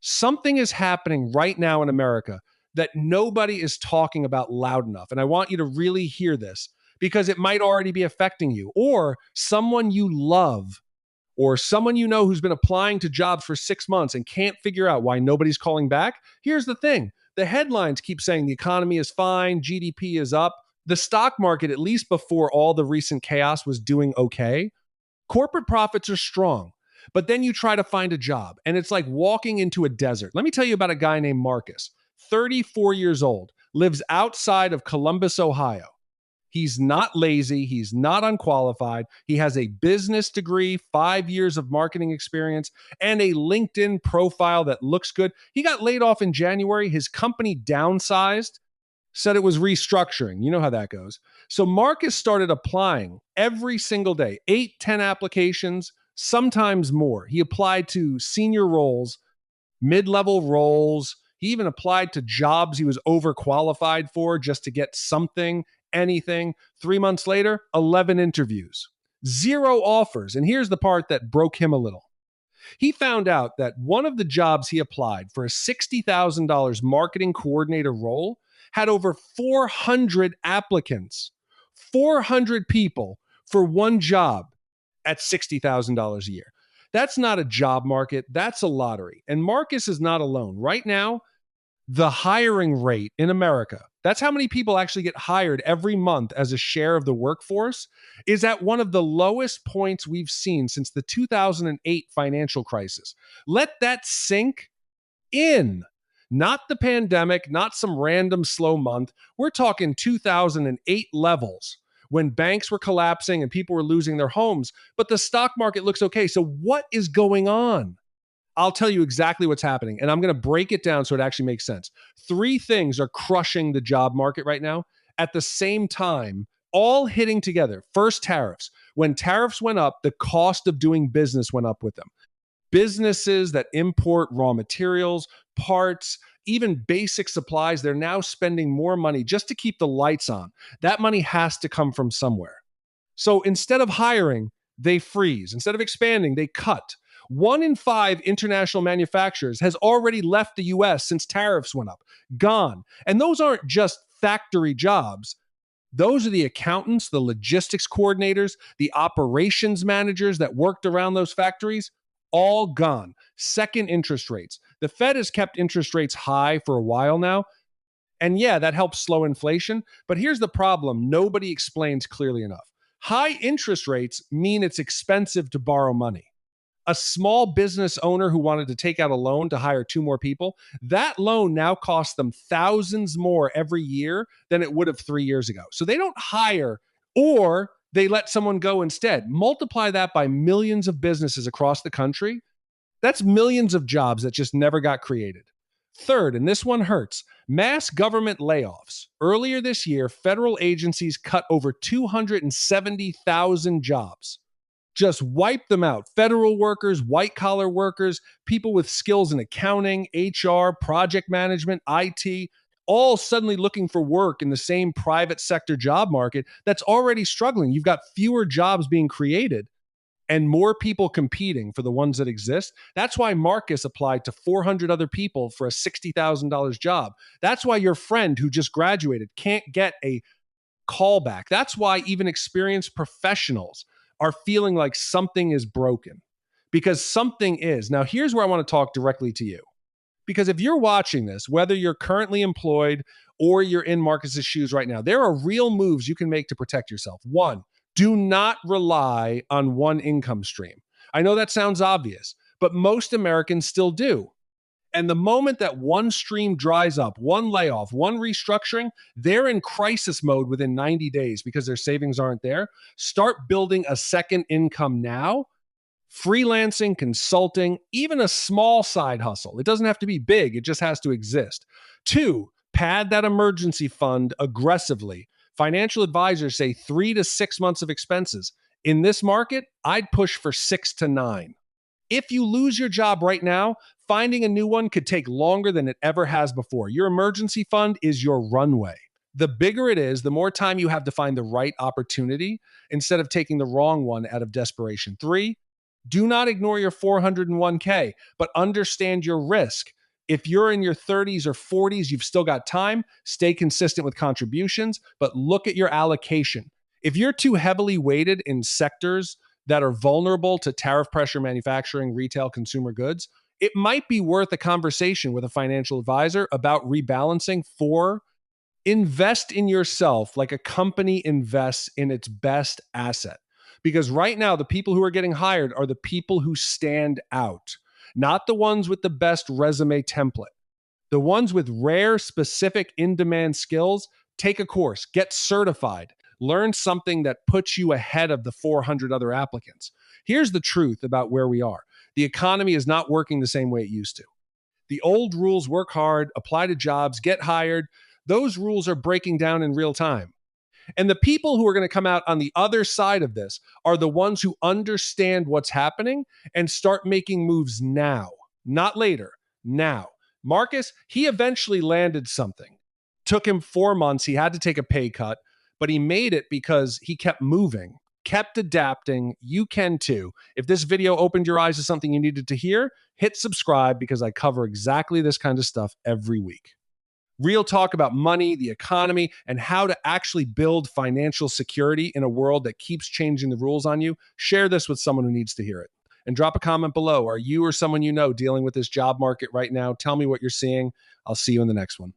Something is happening right now in America that nobody is talking about loud enough. And I want you to really hear this because it might already be affecting you or someone you love or someone you know who's been applying to jobs for 6 months and can't figure out why nobody's calling back. Here's the thing. The headlines keep saying the economy is fine, GDP is up. The stock market, at least before all the recent chaos, was doing okay. Corporate profits are strong, but then you try to find a job and it's like walking into a desert. Let me tell you about a guy named Marcus, 34 years old, lives outside of Columbus, Ohio. He's not lazy. He's not unqualified. He has a business degree, 5 years of marketing experience, and a LinkedIn profile that looks good. He got laid off in January. His company downsized, said it was restructuring. You know how that goes. So Marcus started applying every single day, 8, 10 applications, sometimes more. He applied to senior roles, mid-level roles. He even applied to jobs he was overqualified for just to get something, anything. 3 months later, 11 interviews, 0 offers. And here's the part that broke him a little. He found out that one of the jobs he applied for a $60,000 marketing coordinator role had over 400 applicants, 400 people for one job at $60,000 a year. That's not a job market. That's a lottery. And Marcus is not alone. Right now, the hiring rate in America, that's how many people actually get hired every month as a share of the workforce, is at one of the lowest points we've seen since the 2008 financial crisis. Let that sink in. Not the pandemic, not some random slow month. We're talking 2008 levels when banks were collapsing and people were losing their homes, but the stock market looks okay. So what is going on? I'll tell you exactly what's happening, and I'm going to break it down so it actually makes sense. 3 things are crushing the job market right now at the same time, all hitting together. First, tariffs. When tariffs went up, the cost of doing business went up with them. Businesses that import raw materials, parts, even basic supplies, they're now spending more money just to keep the lights on. That money has to come from somewhere. So instead of hiring, they freeze. Instead of expanding, they cut. 1 in 5 international manufacturers has already left the US since tariffs went up, gone. And those aren't just factory jobs. Those are the accountants, the logistics coordinators, the operations managers that worked around those factories, all gone. Second, interest rates. The Fed has kept interest rates high for a while now. And yeah, that helps slow inflation. But here's the problem nobody explains clearly enough. High interest rates mean it's expensive to borrow money. A small business owner who wanted to take out a loan to hire 2 more people, that loan now costs them thousands more every year than it would have 3 years ago. So they don't hire, or they let someone go instead. Multiply that by millions of businesses across the country. That's millions of jobs that just never got created. Third, and this one hurts, mass government layoffs. Earlier this year, federal agencies cut over 270,000 jobs. Just wipe them out. Federal workers, white collar workers, people with skills in accounting, HR, project management, IT, all suddenly looking for work in the same private sector job market that's already struggling. You've got fewer jobs being created and more people competing for the ones that exist. That's why Marcus applied to 400 other people for a $60,000 job. That's why your friend who just graduated can't get a callback. That's why even experienced professionals are feeling like something is broken, because something is. Now, here's where I want to talk directly to you. Because if you're watching this, whether you're currently employed or you're in Marcus's shoes right now, there are real moves you can make to protect yourself. 1, do not rely on one income stream. I know that sounds obvious, but most Americans still do. And the moment that one stream dries up, one layoff, one restructuring, they're in crisis mode within 90 days because their savings aren't there. Start building a second income now. Freelancing, consulting, even a small side hustle. It doesn't have to be big. It just has to exist. 2, pad that emergency fund aggressively. Financial advisors say 3 to 6 months of expenses. In this market, I'd push for 6 to 9. If you lose your job right now, finding a new one could take longer than it ever has before. Your emergency fund is your runway. The bigger it is, the more time you have to find the right opportunity instead of taking the wrong one out of desperation. 3, do not ignore your 401k, but understand your risk. If you're in your 30s or 40s, you've still got time. Stay consistent with contributions, but look at your allocation. If you're too heavily weighted in sectors that are vulnerable to tariff pressure, manufacturing, retail, consumer goods, it might be worth a conversation with a financial advisor about rebalancing. For invest in yourself like a company invests in its best asset. Because right now, the people who are getting hired are the people who stand out, not the ones with the best resume template. The ones with rare, specific, in demand skills, take a course, get certified, learn something that puts you ahead of the 400 other applicants. Here's the truth about where we are: the economy is not working the same way it used to. The old rules, work hard, apply to jobs, get hired, those rules are breaking down in real time. And the people who are going to come out on the other side of this are the ones who understand what's happening and start making moves now, not later, now. Marcus, he eventually landed something. Took him 4 months. He had to take a pay cut, but he made it because he kept moving, kept adapting. You can too. If this video opened your eyes to something you needed to hear, hit subscribe, because I cover exactly this kind of stuff every week. Real talk about money, the economy, and how to actually build financial security in a world that keeps changing the rules on you. Share this with someone who needs to hear it. And drop a comment below. Are you or someone you know dealing with this job market right now? Tell me what you're seeing. I'll see you in the next one.